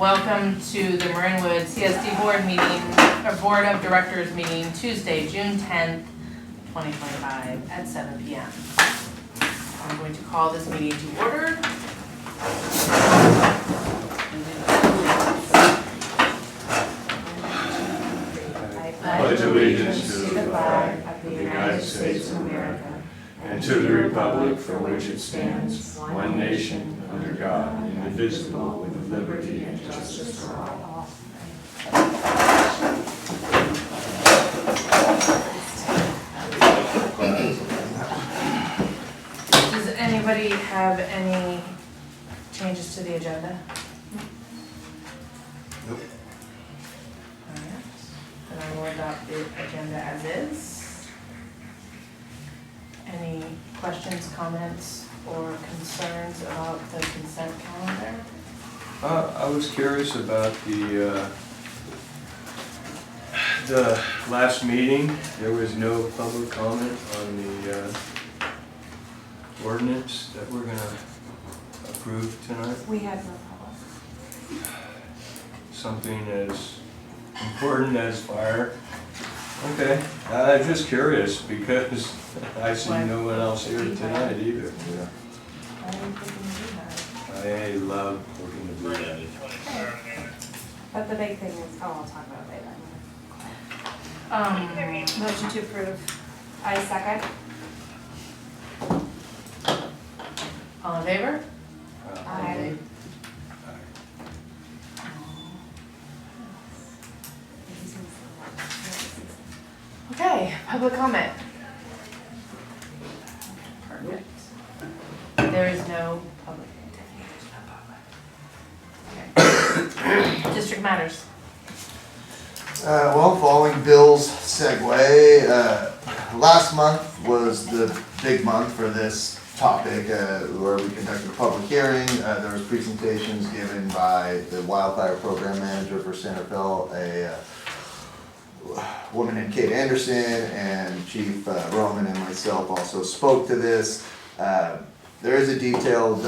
Welcome to the Marinwood CSD board meeting, or Board of Directors meeting, Tuesday, June 10th, 2025 at 7 p.m. I'm going to call this meeting to order. I pledge allegiance to the flag of the United States of America and to the republic for which it stands, one nation, under God, indivisible, with liberty and justice for all. Does anybody have any changes to the agenda? Nope. Alright, then I will adopt the agenda as is. Any questions, comments, or concerns about the consent calendar? I was curious about the last meeting. There was no public comment on the ordinance that we're gonna approve tonight. We had no problem. Something as important as fire. Okay, I'm just curious because I see no one else here tonight either. I didn't think we did that. I love looking at blue. But the big thing is, I'll talk about it later. Motion to approve. I second. All in favor? Aye. Okay, public comment. Perfect. There is no public. Okay. District matters. Well, following Bill's segue, last month was the big month for this topic, where we conducted a public hearing. There was presentations given by the wildfire program manager for Centerville, a woman named Kate Anderson, and Chief Roman and myself also spoke to this. There is a detailed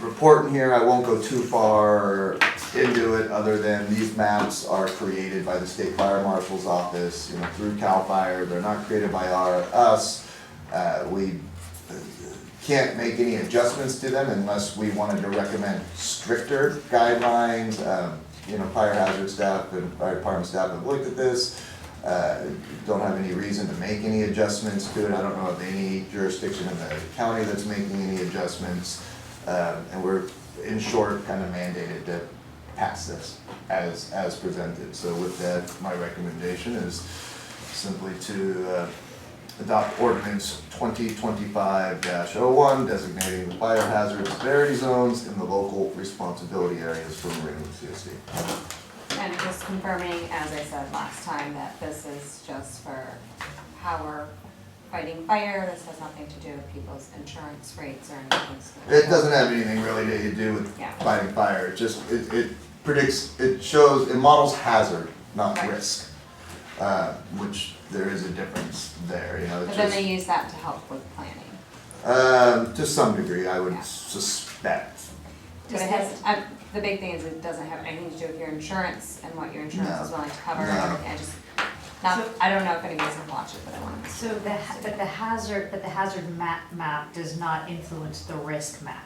report in here. I won't go too far into it, other than these maps are created by the State Fire Marshal's office, through CAL FIRE. They're not created by us. We can't make any adjustments to them unless we wanted to recommend stricter guidelines. Fire hazard staff and fire department staff have looked at this. Don't have any reason to make any adjustments to it. I don't know of any jurisdiction in the county that's making any adjustments. And we're, in short, kind of mandated to pass this as presented. So with that, my recommendation is simply to adopt ordinance 2025-01, designating the fire hazard severity zones in the local responsibility areas for Marinwood CSD. And just confirming, as I said last time, that this is just for how we're fighting fire. This has nothing to do with people's insurance rates or anything. It doesn't have anything really to do with fighting fire. It just, it predicts, it shows, it models hazard, not risk, which there is a difference there, But then they use that to help with planning. To some degree, I would suspect. But it has, the big thing is it doesn't have anything to do with your insurance and what your insurance is willing to cover and everything. I don't know if anybody's gonna watch it, but I want to. So the hazard map does not influence the risk map.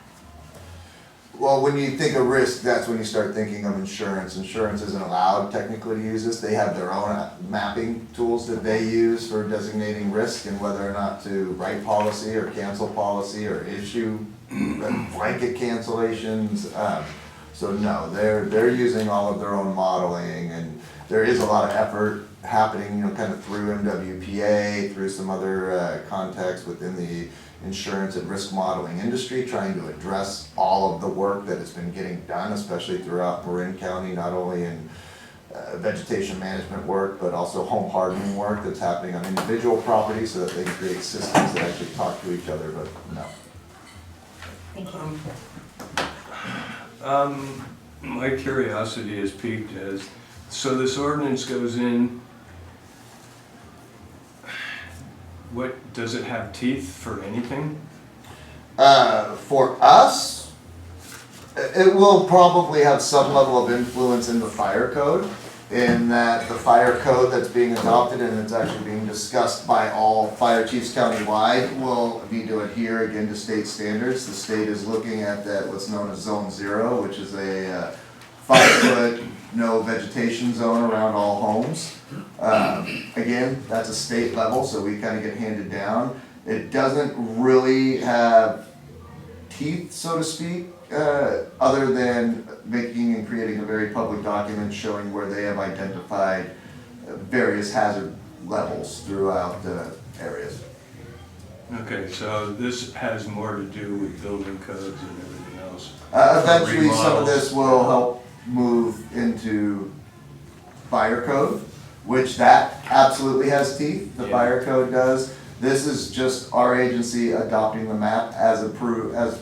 Well, when you think of risk, that's when you start thinking of insurance. Insurance isn't allowed technically to use this. They have their own mapping tools that they use for designating risk and whether or not to write policy or cancel policy or issue blanket cancellations. So no, they're using all of their own modeling, and there is a lot of effort happening, kind of through MWPA, through some other contexts within the insurance and risk modeling industry, trying to address all of the work that has been getting done, especially throughout Marin County, not only in vegetation management work, but also home hardening work that's happening on individual properties so that they can create systems that actually talk to each other, but no. Thank you. My curiosity is piqued as, so this ordinance goes in, what, does it have teeth for anything? For us, It will probably have some level of influence in the fire code, in that the fire code that's being adopted and it's actually being discussed by all fire chiefs countywide will need to adhere again to state standards. The state is looking at that, what's known as Zone 0, which is a 5-foot no vegetation zone around all homes. Again, that's a state level, so we kind of get handed down. It doesn't really have teeth, so to speak, other than making and creating a very public document showing where they have identified various hazard levels throughout the areas. Okay, so this has more to do with building codes and everything else. Eventually, some of Remodels. this will help move into fire code, which that absolutely has teeth, the Yeah. fire code does. This is just our agency adopting the map as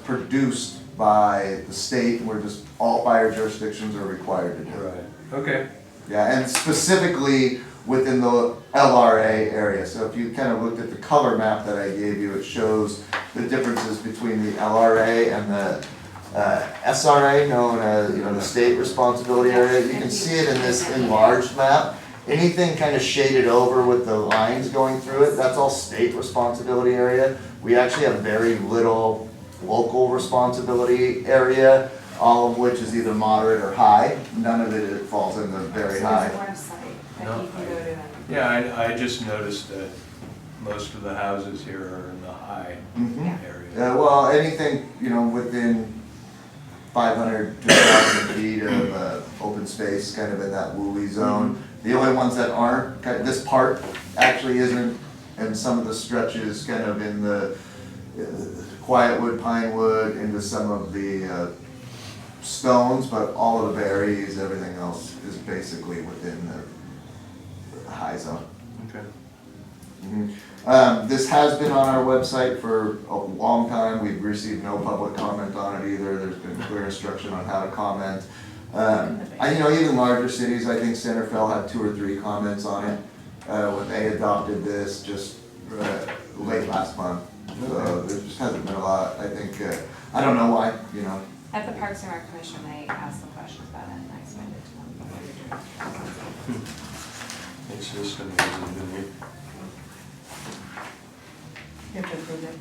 produced by the state, where just all fire jurisdictions are required to do it. Right, okay. Yeah, and specifically within the LRA area. So if you kind of looked at the color map that I gave you, it shows the differences between the LRA and the SRA, known as, the state responsibility area. You can see it in this enlarged map. Anything kind of shaded over with the lines going through it, that's all state responsibility area. We actually have very little local responsibility area, all of which is either moderate or high. None of it falls in the very high. There's a website that No, you can go to. Yeah, I just noticed that most of the houses here are in the high Mhm. area. Well, anything, within 500 to 1,000 feet of open space, kind of in that woolly zone. The only ones that aren't, this part actually isn't, and some of the stretches kind of in the quietwood, pinewood, into some of the stones, but all of the berries, everything else is basically within the high zone. Okay. This has been on our website for a long time. We've received no public comment on it either. There's been clear instruction on how to comment. Even larger cities, I think Centerville had 2 or 3 comments on it when they adopted this just late last month. So there just hasn't been a lot. I think, I don't know why, At the Parks and Rec Commission, they asked some questions about it, and I explained it to them. It's just amazing to me. You have to approve it.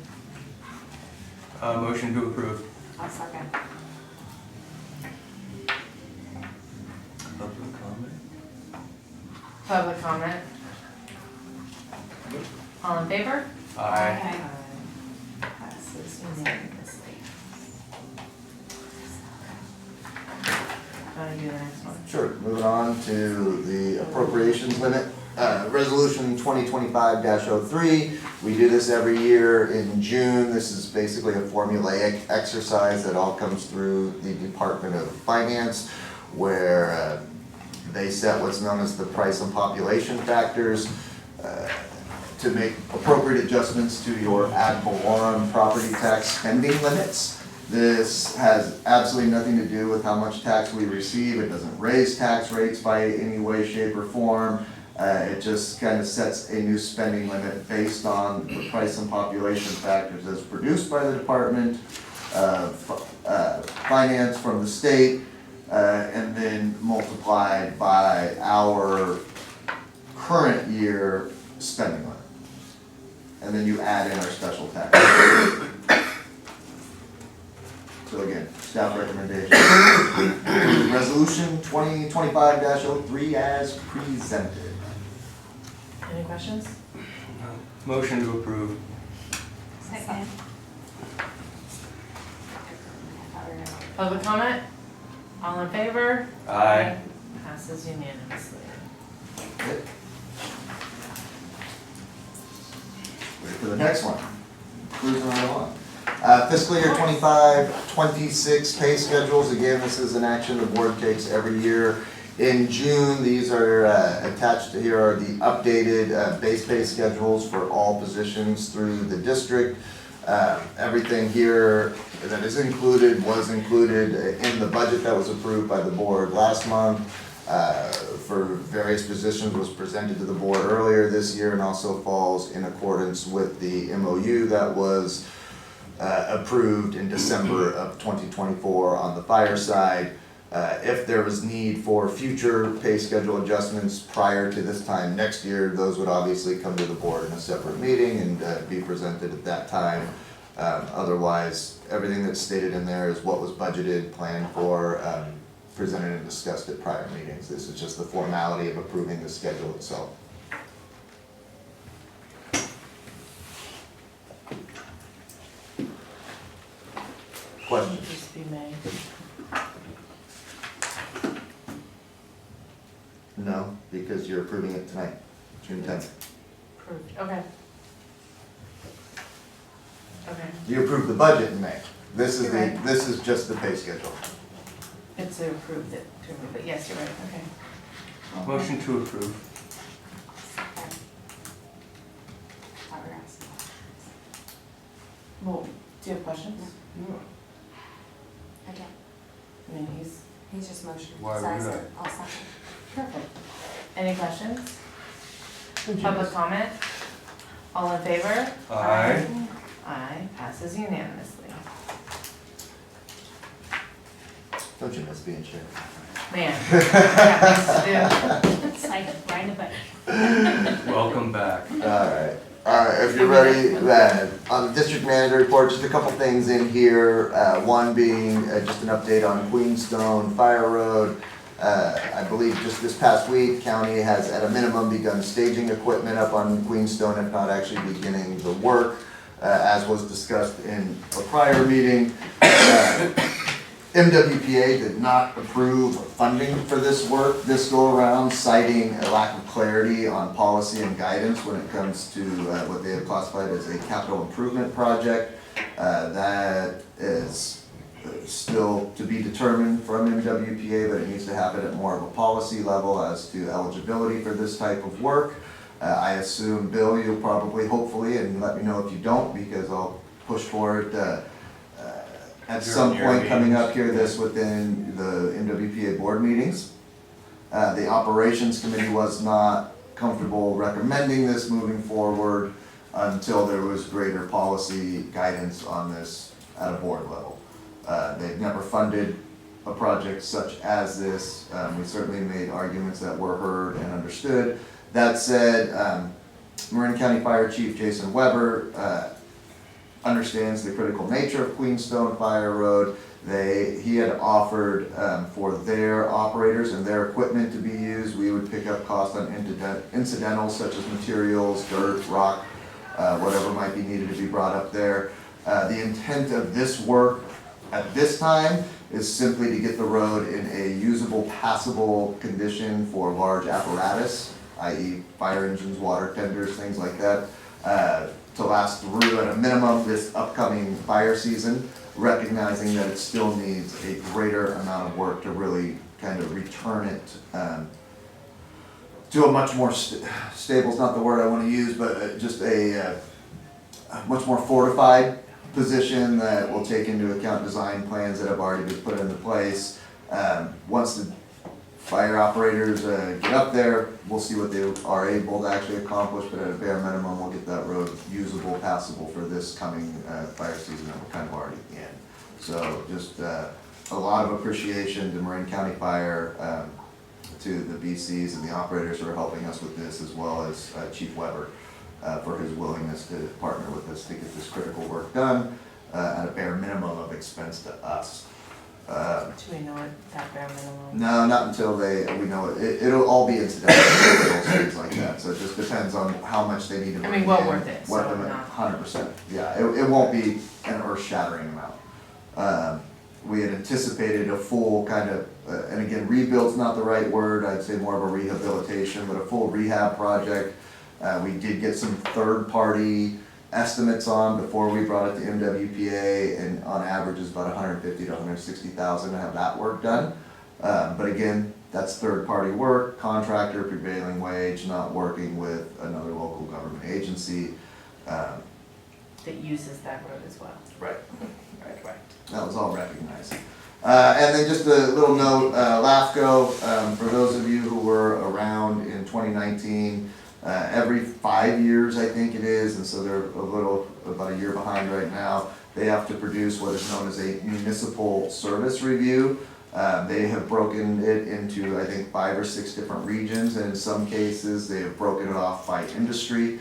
Motion to approve. I'll second. Public comment? Public comment. All in favor? Aye. Passes unanimously. You do the next one. Sure, moving on to the appropriations limit. Resolution 2025-03, we do this every year in June. This is basically a formulaic exercise that all comes through the Department of Finance, where they set what's known as the price and population factors to make appropriate adjustments to your ad valorem property tax spending limits. This has absolutely nothing to do with how much tax we receive. It doesn't raise tax rates by any way, shape, or form. It just kind of sets a new spending limit based on the price and population factors as produced by the Department of Finance from the state, and then multiplied by our current year spending limit. And then you add in our special tax. So again, staff recommendation. Resolution 2025-03 as presented. Any questions? Motion to approve. Second. Public comment? All in favor? Aye. Passes unanimously. Okay. Wait for the next one. Cruising right along. Fiscal year 25-26 pay schedules. Again, this is an action the board takes every year. In June, these are attached to here are the updated base pay schedules for all positions through the district. Everything here that is included was included in the budget that was approved by the board last month. For various positions was presented to the board earlier this year and also falls in accordance with the MOU that was approved in December of 2024 on the fire side. If there was need for future pay schedule adjustments prior to this time next year, those would obviously come to the board in a separate meeting and be presented at that time. Otherwise, everything that's stated in there is what was budgeted, planned for, presented and discussed at prior meetings. This is just the formality of approving the schedule itself. Questions? Just be made. No, because you're approving it tonight, June 10th. Approved, okay. Okay, You approved the budget in May. This is You're right. this is just the pay schedule. it's approved it, but yes, you're right, okay. Motion to approve. Thought we were asking. Well, do you have questions? I don't. I mean, He's just motioning. Why So would said, I'll second. perfect. Any questions? Public comment? All in favor? Aye. Aye, passes unanimously. Don't you miss being chair? Man, I got things to It's like riding a bike. Welcome back. Alright, if you're ready, on the district manager report, just a couple things in here. One being just an update on Queenstone Fire Road. I believe just this past week, county has at a minimum begun staging equipment up on Queenstone, if not actually beginning the work, as was discussed in a prior meeting. MWPA did not approve funding for this work this go around, citing a lack of clarity on policy and guidance when it comes to what they have classified as a capital improvement project. That is still to be determined from MWPA, but it needs to happen at more of a policy level as to eligibility for this type of work. I assume, Bill, you'll probably, hopefully, and let me know if you don't, because I'll push for it, at some point coming up here this within the MWPA board meetings. The operations committee was not comfortable recommending this moving forward until there was greater policy guidance on this at a board level. They've never funded a project such as this. We certainly made arguments that were heard and understood. That said, Marin County Fire Chief Jason Weber understands the critical nature of Queenstone Fire Road. He had offered for their operators and their equipment to be used, we would pick up costs on incidentals such as materials, dirt, rock, whatever might be needed to be brought up there. The intent of this work at this time is simply to get the road in a usable, passable condition for large apparatus, i.e. fire engines, water tenders, things like that, to last through at a minimum this upcoming fire season, recognizing that it still needs a greater amount of work to really kind of return it to a much more stable is not the word I want to use, but just a much more fortified position that will take into account design plans that have already been put into place. Once the fire operators get up there, we'll see what they are able to actually accomplish, but at a bare minimum, we'll get that road usable, passable for this coming fire season that we're kind of already in. So just a lot of appreciation to Marin County Fire, to the BCs and the operators who are helping us with this, as well as Chief Weber for his willingness to partner with us to get this critical work done at a bare minimum of expense to us. Do we know what that bare minimum? No, not until we know it. It'll all be incidental, things like that. So it just depends on how much they need to bring in. well worth it, so not- 100%. Yeah, it won't be an earth-shattering amount. We had anticipated a full kind of, and again, rebuild's not the right word. I'd say more of a rehabilitation, but a full rehab project. We did get some third-party estimates on before we brought it to MWPA, and on average is about $150,000 to $160,000 to have that work done. But again, that's third-party work, contractor, prevailing wage, not working with another local government agency. That uses that road as well. Right. Right. That was all recognized. And then just a little note, LAFCO, for those of you who were around in 2019, every 5 years, I think it is, and so they're about a year behind right now. they have to produce what is known as a municipal service review. They have broken it into, I think, 5 or 6 different regions, and in some cases, they have broken it off by industry,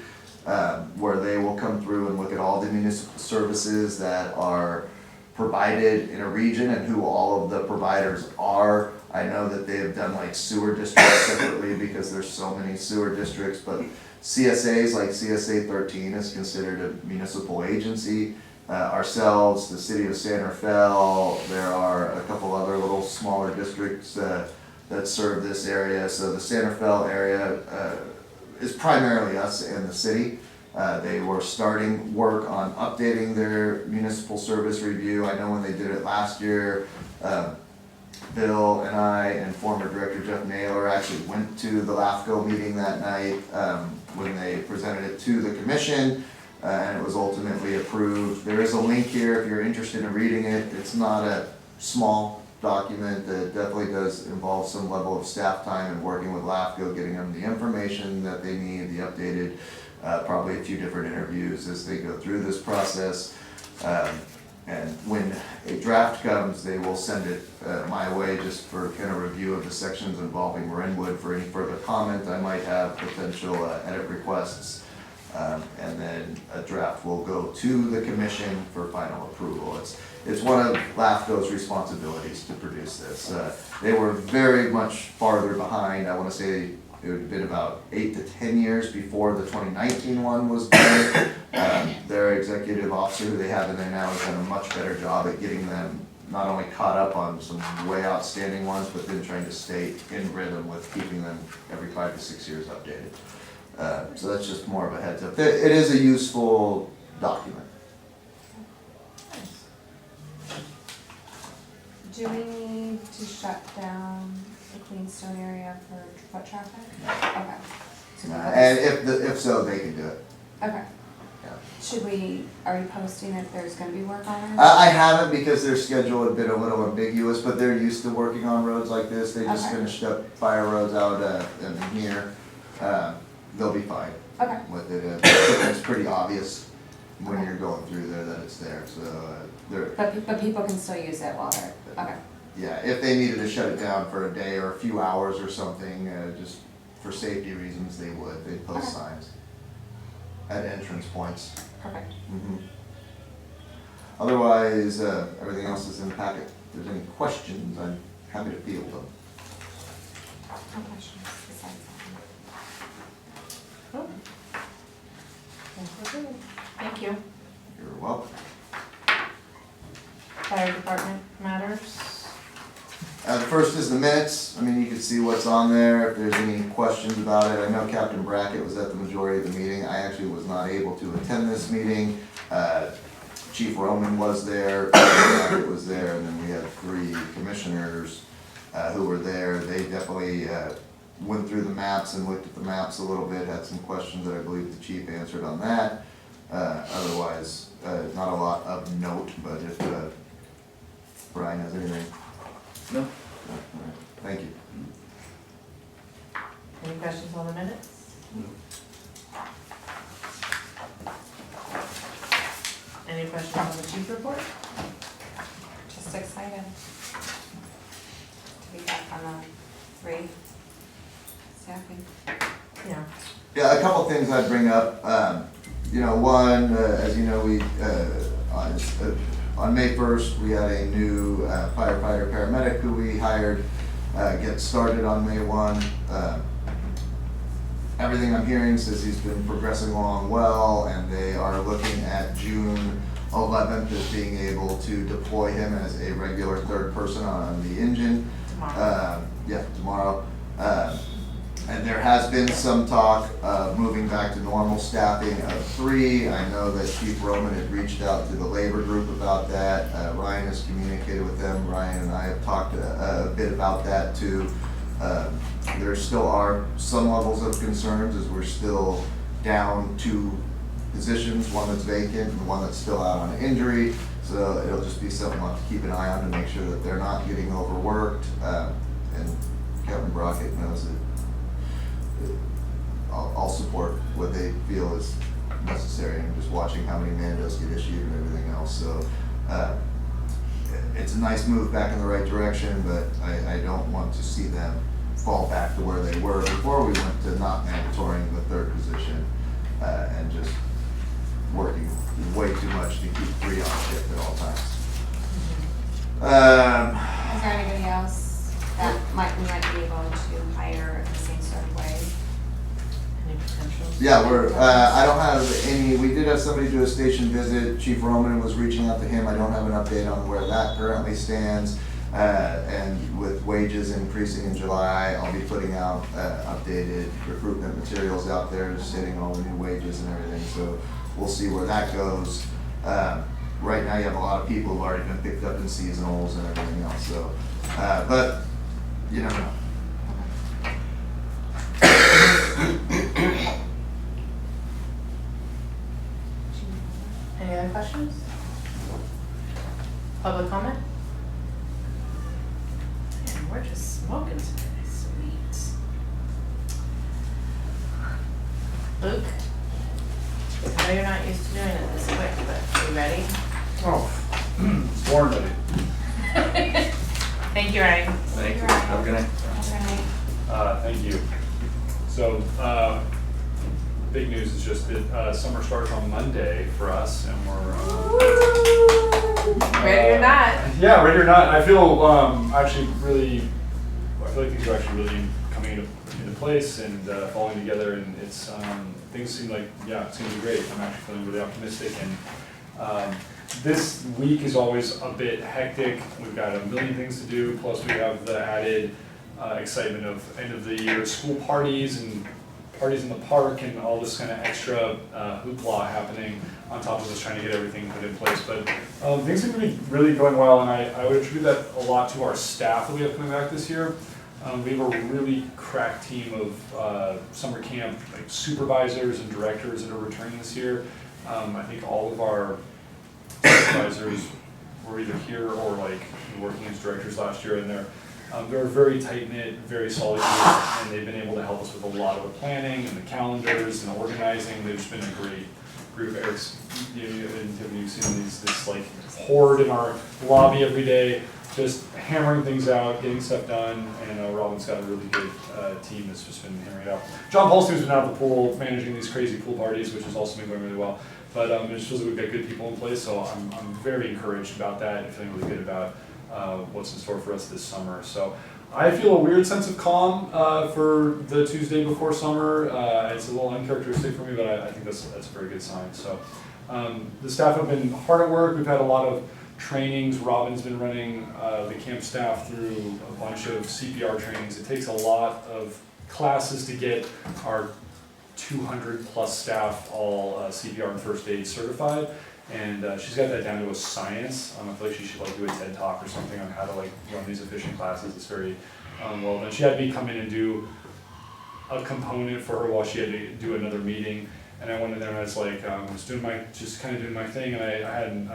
where they will come through and look at all the municipal services that are provided in a region and who all of the providers are. I know that they have done like sewer districts separately because there's so many sewer districts, but CSAs, like CSA 13 is considered a municipal agency. Ourselves, the city of San Rafael, there are a couple other little smaller districts that serve this area. So the San Rafael area is primarily us and the city. They were starting work on updating their municipal service review. I know when they did it last year, Bill and I and former Director Jeff Naylor actually went to the LAFCO meeting that night when they presented it to the commission, and it was ultimately approved. There is a link here if you're interested in reading it. It's not a small document. It definitely does involve some level of staff time and working with LAFCO, getting them the information that they need, the updated, probably a few different interviews as they go through this process. And when a draft comes, they will send it my way just for kind of review of the sections involving Marinwood for any further comment I might have, potential edit requests. And then a draft will go to the commission for final approval. It's one of LAFCO's responsibilities to produce this. They were very much farther behind. I want to say it would have been about 8 to 10 years before the 2019 one was done. Their executive officer, who they have in there now, has done a much better job at getting them not only caught up on some way outstanding ones, but then trying to stay in rhythm with keeping them every 5 to 6 years updated. So that's just more of a heads up. It is a useful document. Do we need to shut down the Queenstone area for foot traffic? Okay. So And if so, they can do it. Okay. Yeah. Are you posting if there's gonna be work on it? I haven't because their schedule had been a little ambiguous, but they're used to working on roads like this. They just Okay. finished up fire roads out in here. They'll be fine Okay. with it. It's pretty obvious when you're going through there that it's there, so they're, But people can still use it while they're, okay. yeah, if they needed to shut it down for a day or a few hours or something, just for safety reasons, they would. They'd post Okay. signs at entrance points. Perfect. Mhm. Otherwise, everything else is in the packet. If there's any questions, I'm happy to field them. No questions besides Oh, thank you. You're welcome. Fire department matters. The first is the minutes. I mean, you can see what's on there, if there's any questions about it. I know Captain Brackett was at the majority of the meeting. I actually was not able to attend this meeting. Chief Roman was there, Brackett was there, and then we had 3 commissioners who were there. They definitely went through the maps and looked at the maps a little bit, had some questions that I believe the chief answered on that. Otherwise, not a lot of note, but if Brian has anything. No. All right. Thank you. Any questions on the minutes? Any questions on the chief report? Just excited to be back on the 3 staffing. Yeah. Yeah, a couple things I'd bring up. One, as you know, we on May 1st, we had a new firefighter paramedic who we hired get started on May 1. Everything I'm hearing says he's been progressing along well, and they are looking at June 11th as being able to deploy him as a regular 3rd person on the engine. Tomorrow. Tomorrow. And there has been some talk of moving back to normal staffing of 3. I know that Chief Roman had reached out to the labor group about that. Ryan has communicated with them. Ryan and I have talked a bit about that too. There still are some levels of concerns as we're still down 2 positions, one that's vacant and one that's still out on injury. So it'll just be something we'll have to keep an eye on to make sure that they're not getting overworked. And Captain Brockett knows that I'll support what they feel is necessary. I'm just watching how many mandates get issued and everything else, so, it's a nice move back in the right direction, but I don't want to see them fall back to where they were before we went to not mandatorying the third position, and just working way too much to keep 3 on shift at all times. Is there anybody else that we might be able to hire in the same sort of way? Any potentials? Yeah, I don't have any, we did have somebody do a station visit. Chief Roman was reaching out to him. I don't have an update on where that currently stands. And with wages increasing in July, I'll be putting out updated recruitment materials out there stating all the new wages and everything. So we'll see where that goes. Right now you have a lot of people who've already been picked up in seasonals and everything else. So, but you never know. Any other questions? Public comment? Man, we're just smoking today, sweet. Luke? I know you're not used to doing it this quick, but you ready? Oh, born ready. Thank you, Ryan. Thank you. Have a good night. Thank you. So, big news is just that summer starts on Monday for us, and we're Ready or not? Yeah, ready or not. I feel actually really. I feel like things are actually really coming into place and falling together, and it's things seem like it's gonna be great. I'm actually feeling really optimistic, and this week is always a bit hectic. We've got a million things to do. Plus, we have the added excitement of end of the year school parties and parties in the park and all this kind of extra hoopla happening on top of us trying to get everything put in place. But things seem to be really going well, and I would attribute that a lot to our staff that we have coming back this year. We have a really crack team of summer camp supervisors and directors that are returning this year. I think all of our supervisors were either here or working as directors last year, and they're very tight-knit, very solid group, and they've been able to help us with a lot of the planning and the calendars and the organizing. They've just been a great group. Eric's, you've seen this horde in our lobby every day, just hammering things out, getting stuff done, and Robin's got a really good team that's just been hammering it out. John Paulson's been out of the pool, managing these crazy pool parties, which has also been going really well. But it just feels like we've got good people in place, so I'm very encouraged about that and feeling really good about what's in store for us this summer. So I feel a weird sense of calm for the Tuesday before summer. It's a little uncharacteristic for me, but I think that's a very good sign. So the staff have been hard at work. We've had a lot of trainings. Robin's been running the camp staff through a bunch of CPR trainings. It takes a lot of classes to get our 200 plus staff all CPR and first aid certified. And she's got that down to a science. I feel like she should do a TED talk or something on how to run these efficient classes. It's very well done. She had me come in and do a component for her while she had to do another meeting. And I went in there and I was doing my thing, and I hadn't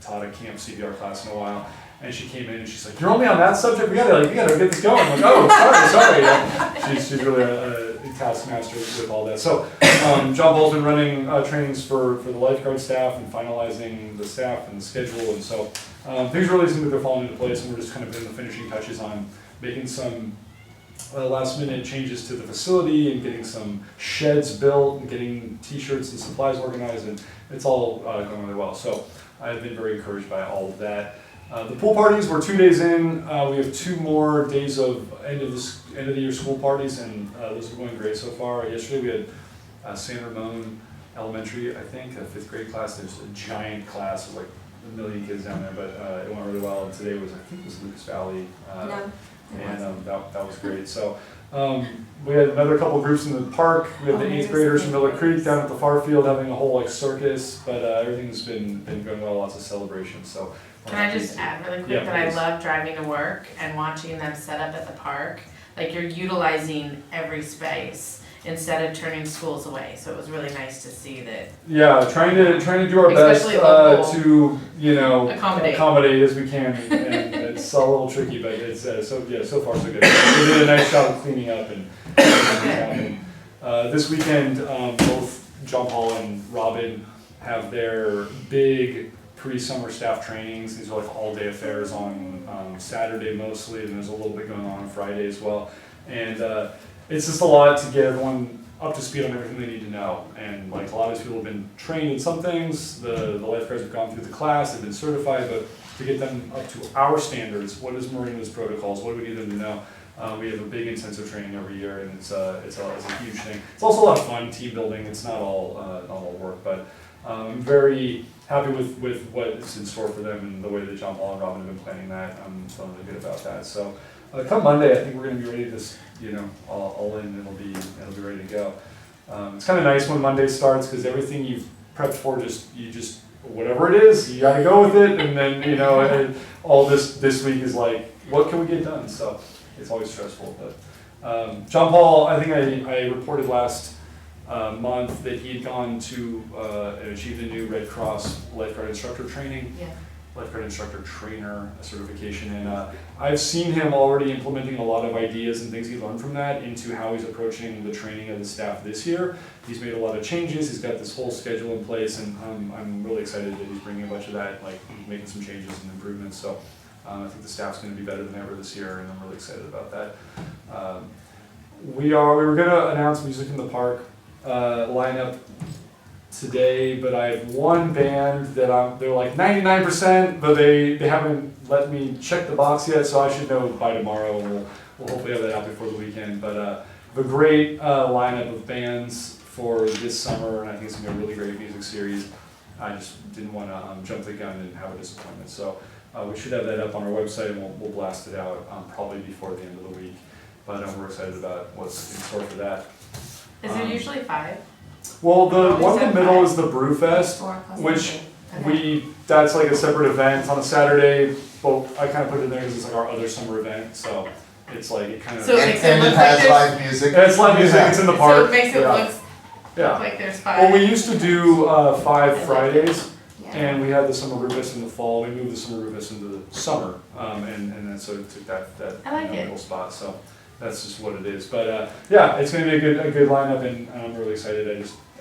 taught a camp CPR class in a while. And she came in and she's like, "You're only on that subject? We gotta get this going." I'm like, "Oh, sorry." She's really a taskmaster with all that. So John Paul's been running trainings for the lifeguard staff and finalizing the staff and the schedule, and so things really seem like they're falling into place, and we're just kind of in the finishing touches on making some last minute changes to the facility and getting some sheds built and getting t-shirts and supplies organized, and it's all going really well. So I've been very encouraged by all of that. The pool parties, we're 2 days in. We have 2 more days of end of the year school parties, and those are going great so far. Yesterday we had San Ramon Elementary, I think, a 5th grade class. There's a giant class with 1 million kids down there, but it went really well. And today was Lucas Valley, and that was great. So we had another couple groups in the park. We had the 8th graders from Miller Creek down at the far field having a whole circus, but everything's been going well. Lots of celebrations. So. Can I just add really quick that I love driving to work and watching them set up at the park. You're utilizing every space instead of turning schools away. So it was really nice to see that. Yeah, trying to do our best to accommodate as we can, and it's a little tricky, but it's so far so good. They did a nice job of cleaning up and this weekend both John Paul and Robin have their big pre-summer staff trainings. These are like all-day affairs on Saturday mostly, and there's a little bit going on Friday as well. And it's just a lot to get everyone up to speed on everything they need to know. And like a lot of these people have been trained in some things, the lifeguards have gone through the class, they've been certified, but to get them up to our standards, what is Marinwood's protocols, what do we need them to know? We have a big intensive training every year, and it's a huge thing. It's also a lot of fun, team building. It's not all work, but I'm very happy with what is in store for them and the way that John Paul and Robin have been planning that. I'm feeling really good about that. So come Monday, I think we're going to be ready to just, all in. It'll be ready to go. It's kind of nice when Monday starts because everything you've prepped for, you just whatever it is, you got to go with it, and then and all this week is like, what can we get done? So it's always stressful. But John Paul, I think I reported last month that he had gone to and achieved a new Red Cross lifeguard instructor training. Yeah. Lifeguard instructor trainer certification, and I've seen him already implementing a lot of ideas and things he learned from that into how he's approaching the training of the staff this year. He's made a lot of changes, he's got this whole schedule in place, and I'm really excited that he's bringing a bunch of that, like making some changes and improvements. So I think the staff's going to be better than ever this year, and I'm really excited about that. We were going to announce Music in the Park lineup today, but I have one band that they're like 99%, but they haven't let me check the box yet, so I should know by tomorrow. We'll hopefully have that out before the weekend. But a great lineup of bands for this summer, and I think it's going to be a really great music series. I just didn't want to jump the gun and have a disappointment. So we should have that up on our website, and we'll blast it out probably before the end of the week. But we're excited about what's in store for that. Is there usually 5? Well, the Always one in have the middle 5. is the Brewfest, 4 plus which 3. that's like a separate event. It's on a Saturday, but I kind of put it in there because it's like our other summer event, so it's like it kind of. So it And makes it it look has like live music. It's live music, it's in the park. So it makes it yeah. look Yeah. like there's 5. Well, we used to do 5 Fridays, Yeah. and we had the summer Brewfest in the fall. We moved the summer Brewfest into the summer, and then so it took that I like it. middle spot. So that's just what it is. But yeah, it's going to be a good lineup, and I'm really excited.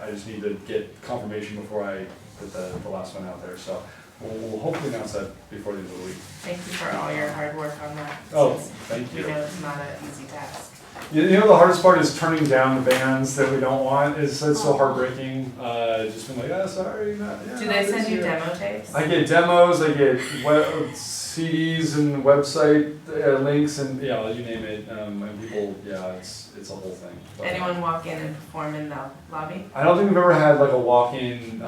I just need to get confirmation before I put the last one out there. So we'll hopefully announce that before the end of the week. Thank you for all your hard work on that. Oh, since thank we you. know it's not an easy task. You know, the hardest part is turning down the bands that we don't want. It's so heartbreaking. Just being like, sorry, not. Yeah, Do not they this send you year." demo tapes? I get demos, I get CDs and website links, and yeah, you name it. And people, it's a whole thing. But Anyone walk in and perform in the lobby? I don't think we've ever had like a walk-in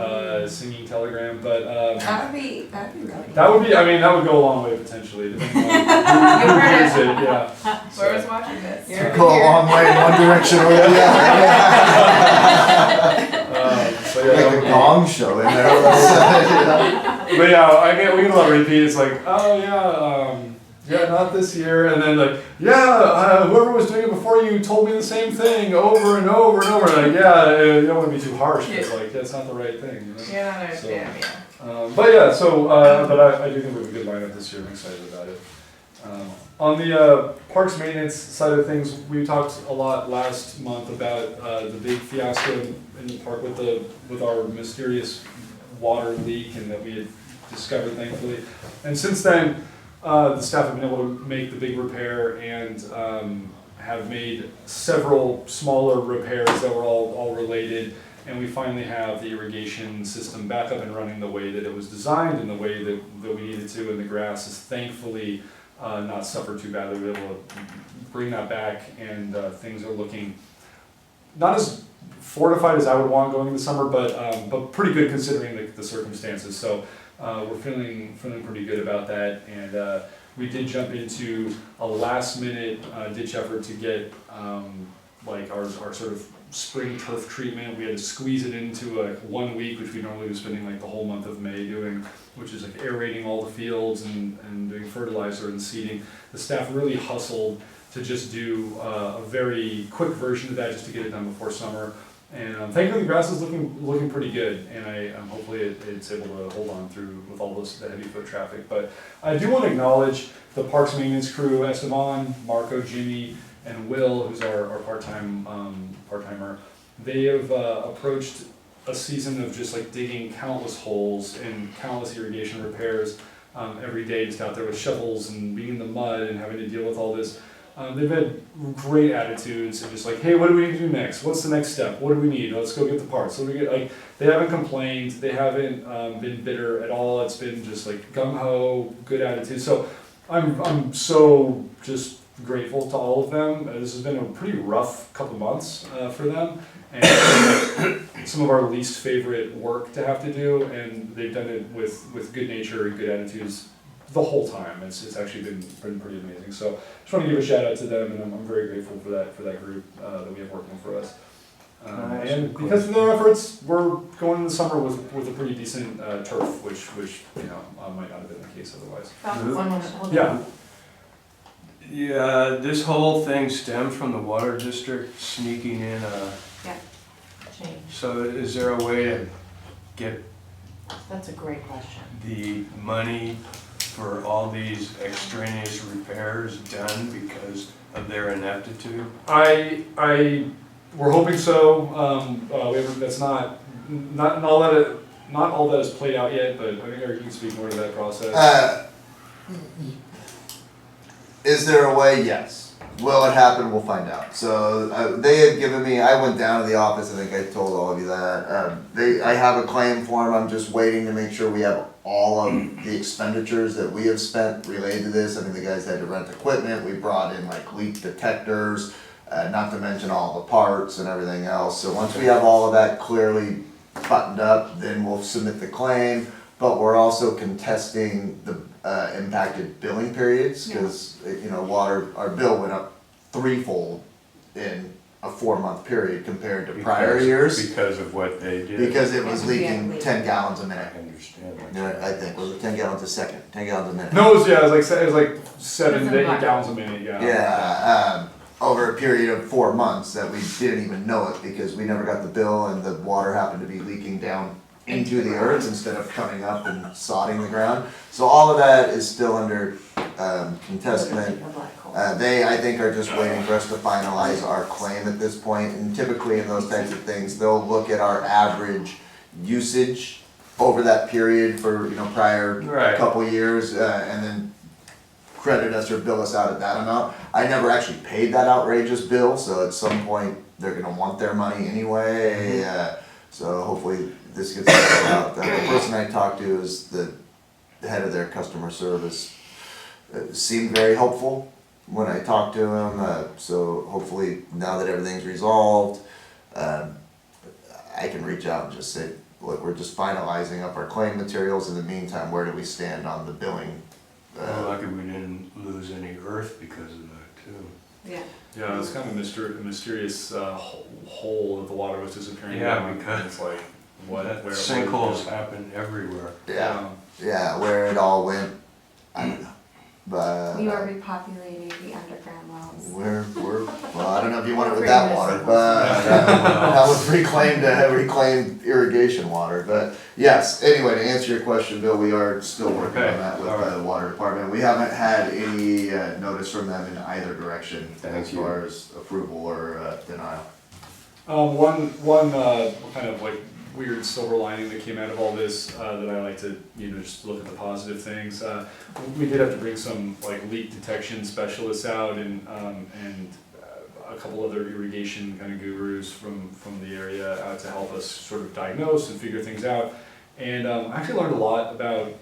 singing telegram, but That would be really. that would be. I mean, that would go a long way potentially. Depending on You who heard hears it. it. Yeah. Where was watching this? You're- Go a long way in one direction or the other. So yeah, that Like would a be- gong show in there. But yeah, we get a lot of repeats like, oh yeah, not this year, and then like, whoever was doing it before you told me the same thing over and over and over. Like, you don't want to be too harsh. It's like that's not the right thing. You know? You're not understanding, But yeah, but I do think we have a good lineup this year. I'm excited about it. On the parks maintenance side of things, we talked a lot last month about the big fiasco in the park with our mysterious water leak, and that we had discovered, thankfully. And since then, the staff have been able to make the big repair and have made several smaller repairs that were all related. And we finally have the irrigation system back up and running the way that it was designed and the way that we needed to. And the grass is thankfully not suffered too badly. We were able to bring that back, and things are looking not as fortified as I would want going into summer, but pretty good considering the circumstances. So we're feeling pretty good about that, and we did jump into a last minute ditch effort to get like our sort of spring turf treatment. We had to squeeze it into 1 week, which we normally was spending like the whole month of May doing, which is like aerating all the fields and doing fertilizer and seeding. The staff really hustled to just do a very quick version of that just to get it done before summer. And thankfully the grass is looking pretty good, and hopefully it's able to hold on through with all the heavy foot traffic. But I do want to acknowledge the parks maintenance crew, Esteban, Marco, Jimmy, and Will, who's our part-timer. They have approached a season of just like digging countless holes and countless irrigation repairs every day, just out there with shovels and being in the mud and having to deal with all this. They've had great attitudes and just like, hey, what do we need to do next? What's the next step? What do we need? Let's go get the parts. So we get like, they haven't complained. They haven't been bitter at all. It's been just like gung ho, good attitude. So I'm so just grateful to all of them. This has been a pretty rough couple months for them, and some of our least favorite work to have to do. And they've done it with good nature and good attitudes the whole time. It's actually been pretty amazing. So just want to give a shout out to them, and I'm very grateful for that group that we have working for us. And because of their efforts, we're going into the summer with a pretty decent turf, which might not have been the case otherwise. One moment, hold on. Yeah. Yeah, this whole thing stems from the water district sneaking in Change. so is there a way to get That's a great question. the money for all these extraneous repairs done because of their ineptitude? We're hoping so. We haven't, that's not all that is played out yet, but I think Eric, you can speak more to that process. Is there a way? Yes. Will it happen? We'll find out. So they had given me, I went down to the office, I think I told all of you that. I have a claim form, I'm just waiting to make sure we have all of the expenditures that we have spent related to this. I mean, the guys had to rent equipment, we brought in like leak detectors, not to mention all the parts and everything else. So once we have all of that clearly buttoned up, then we'll submit the claim. But we're also contesting the impacted billing periods, because our bill went up threefold in a 4-month period compared to prior years. Because of what they did. Because it was leaking 10 gallons a I minute. understand. I think, was it 10 gallons a second? 10 gallons a minute? No, it was like 7 to 8 gallons a minute. Yeah. Yeah, over a period of 4 months that we didn't even know it, because we never got the bill and the water happened to be leaking down into the earth instead of coming up and sodding the ground. So all of that is still under contestment. They, I think, are just waiting for us to finalize our claim at this point. And typically in those types of things, they'll look at our average usage over that period for prior couple years, and then credit us or bill us out at that amount. I never actually paid that outrageous bill, so at some point they're gonna want their money anyway. So hopefully this gets sorted out. The person I talked to is the head of their customer service. Seemed very helpful when I talked to him. So hopefully now that everything's resolved, I can reach out and just say, look, we're just finalizing up our claim materials. In the meantime, where do we stand on the billing? Lucky we didn't lose any earth because of that too. Yeah. Yeah, it's kind of a mysterious hole that the water was disappearing Yeah, down. because It's like, where sinkholes happen everywhere. Yeah, where it all went, I don't know. But We are repopulating the underground wells. well, I don't know if you want it with that water, but that was reclaimed irrigation water. But yes, anyway, to answer your question, Bill, we are still working on that with the water department. We haven't had any notice from them in either direction as far as approval or denial. One kind of like weird silver lining that came out of all this that I like to just look at the positive things. We did have to bring some like leak detection specialists out and a couple other irrigation kind of gurus from the area out to help us sort of diagnose and figure things out. And I actually learned a lot about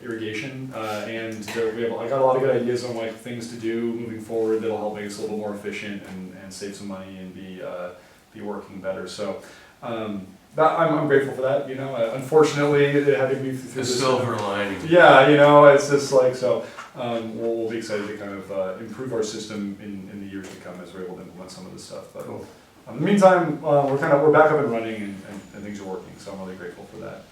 irrigation and I got a lot of good ideas on like things to do moving forward that'll help make us a little more efficient and save some money and be working better. So. I'm grateful for that, unfortunately it had to be through The this. silver lining. Yeah, it's just like, so we'll be excited to kind of improve our system in the years to come as we're able to implement some of this stuff. But in the meantime, we're back up and running and things are working, so I'm really grateful for that.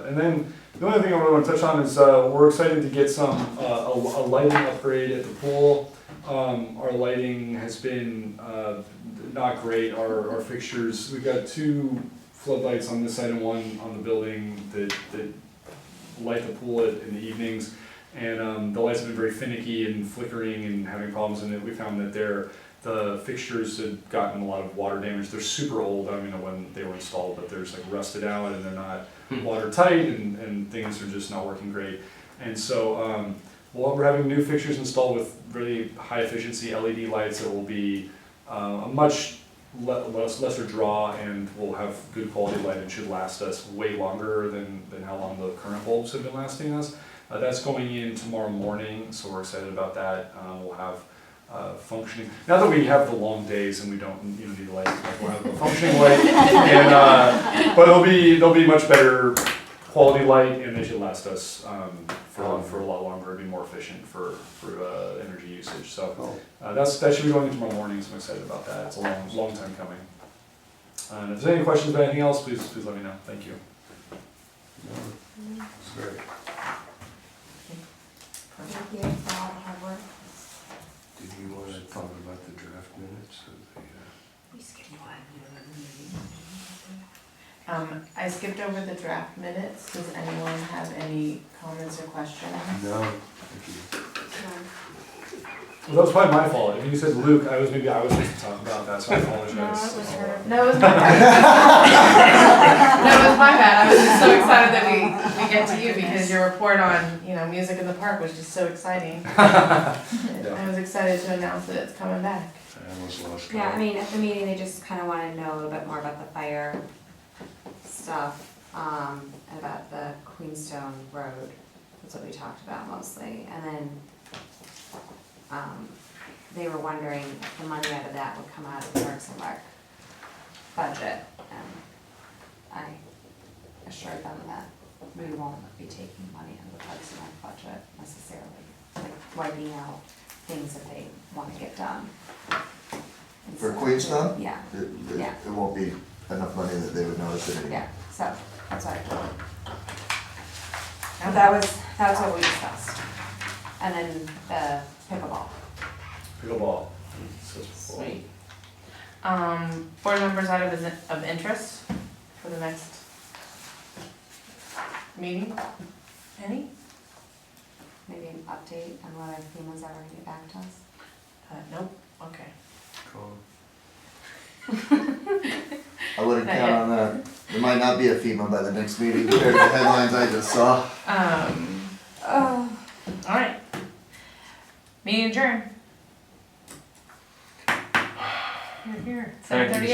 And then the only thing I really want to touch on is we're excited to get a lighting upgrade at the pool. Our lighting has been not great. Our fixtures, we've got 2 floodlights on this side and 1 on the building that light the pool in the evenings. And the lights have been very finicky and flickering and having problems, and we found that the fixtures had gotten a lot of water damage. They're super old, I don't even know when they were installed, but they're just like rusted out and they're not watertight, and things are just not working great. And so we're having new fixtures installed with really high efficiency LED lights that will be a much lesser draw, and will have good quality light and should last us way longer than how long the current bulbs have been lasting us. That's going in tomorrow morning, so we're excited about that. We'll have functioning, now that we have the long days and we don't need the lights, we'll have a functioning light, and, but they'll be much better quality light, and they should last us for a lot longer, and be more efficient for energy usage. So that should be going in tomorrow morning, so I'm excited about that. It's a long time coming. And if there's any questions about anything else, please let me know. Thank you. It's great. Thank you for all the hard work. Did you want to talk about the draft minutes of the? I skipped over the draft minutes. Does anyone have any comments or questions? No, thank you. Well, that was probably my fault. If you said Luke, I was supposed to talk about that, so I apologize. No, it was her. No, it was my bad. No, it was my bad. I was just so excited that we get to you, because your report on, music in the park was just so exciting. I was excited to announce that it's coming back. I almost lost Yeah, count. I mean, at the meeting, they just kind of wanted to know a little bit more about the fire stuff, and about the Queenstone Road. That's what we talked about mostly. And then they were wondering if the money out of that would come out of the Parks and Rec budget. And I assured them that we won't be taking money out of the Parks and Rec budget necessarily, like wiping out things that they want to get done. For Queenstone? Yeah, It won't be enough money that they would notice it anymore. yeah, so that's what I told them. And that was what we discussed. And then the pickleball. Pickleball. Sweet. Board members items of interest for the next meeting? Any? Maybe an update on whether FEMA's ever gonna get back to us. Nope, okay. Cool. I wouldn't Not count yet. on that. There might not be a FEMA by the next meeting compared to the headlines I just saw. Oh. Alright. Meeting adjourned. Here, 7:38.